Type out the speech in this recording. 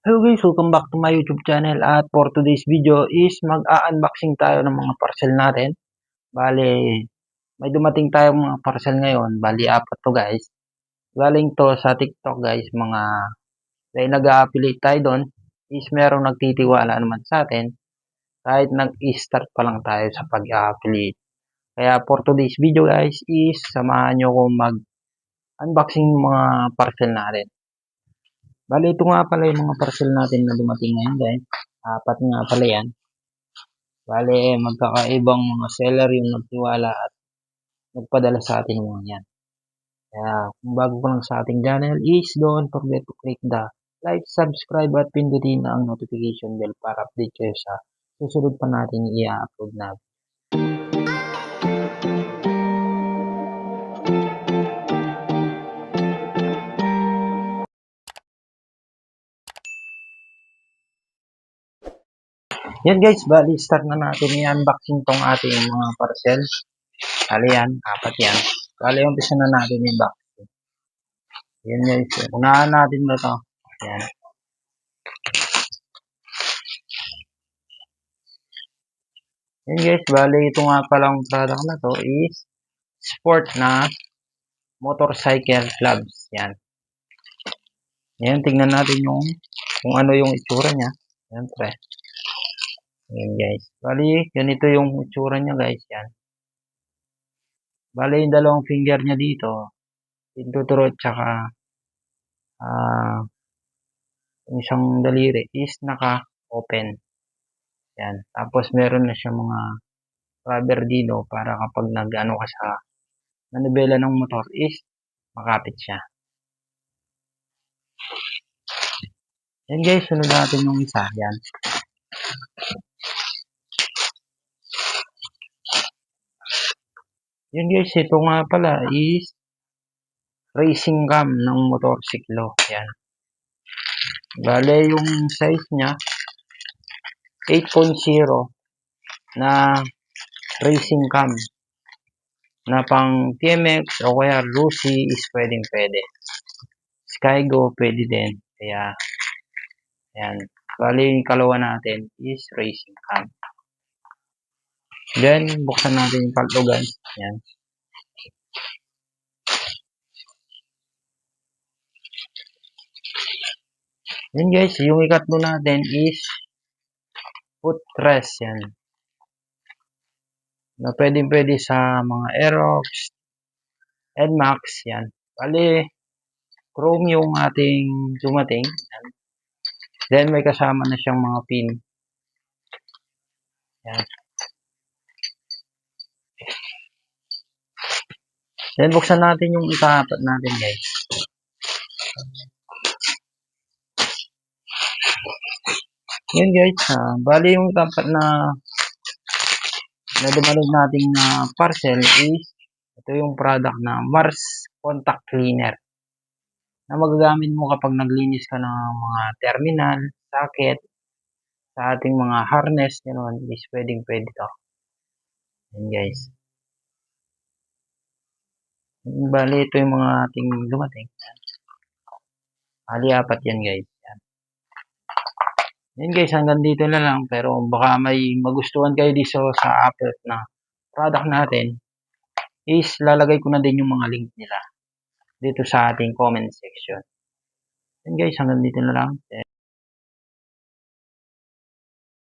Hello guys, welcome back to my YouTube channel at for today's video is mag-a-unboxing tayo ng mga parcel natin. Bale, may dumating tayong mga parcel ngayon. Bali, apat to guys. Galing to sa TikTok guys. Dahil nag-a-affiliate tayo doon is merong nagtitiwala naman sa atin kahit nag-start pa lang tayo sa pag-a-affiliate. Kaya for today's video guys is samahan nyo ko mag-unboxing mga parcel natin. Bali, ito nga pala yung mga parcel natin na dumating ngayon guys. Apat nga pala yan. Bale, magkakaibang mga seller yung nagtiwala at nagpadala sa atin mga yan. Kaya, kung bago ka lang sa ating channel is don't forget to click the like, subscribe at pindutin ang notification bell para update kayo sa susunod pa natin i-upload na. Yan guys, bali start na natin i-unboxing tong ating mga parcel. Bali yan, apat yan. Bali, umpisa na natin yung box. Yan guys, unahan natin na to. Yan. Yan guys, bali ito nga palang product na to is sport na motorcycle clubs. Yan. Yan, tingnan natin kung ano yung itsura niya. Siyempre. Yan guys. Bali, ganito yung itsura niya guys. Yan. Bali, yung dalawang finger niya dito, pintuturo tsaka yung isang daliri is naka-open. Yan. Tapos meron na siya mga rubber dito para kapag nag-ano ka sa manibela ng motor is makapit siya. Yan guys, sunod natin yung isa. Yan. Yun guys, ito nga pala is racing cam ng motorsiklo. Yan. Bale, yung size niya 8.0 na racing cam na pang TMX o kaya Lucy is pwedeng pwede. Skygo pwede din. Kaya, yan. Bale, yung kalawa natin is racing cam. Then, buksan natin yung palto guys. Yan. Yan guys, yung ikatlo natin is footrest. Yan. Na pwede sa mga Aerox, NMAX. Yan. Bali, chrome yung ating dumating. Yan. Then, may kasama na siyang mga pin. Yan. Then, buksan natin yung ikaapat natin, guys. Yun, guys. Bali, yung ikaapat na dumating nating na parcel is ito yung product na Mars Contact Cleaner na magagamit mo kapag naglinis ka ng mga terminal, socket, sa ating mga harness, gano'n, is pwedeng pwede to. Yan guys. Bali, ito yung mga ating dumating. Bali, apat yan guys. Yan guys, hanggang dito na lang. Pero baka may magustuhan kayo dito sa apat na product natin is lalagay ko na din yung mga link nila dito sa ating comment section. Yan guys, hanggang dito na lang.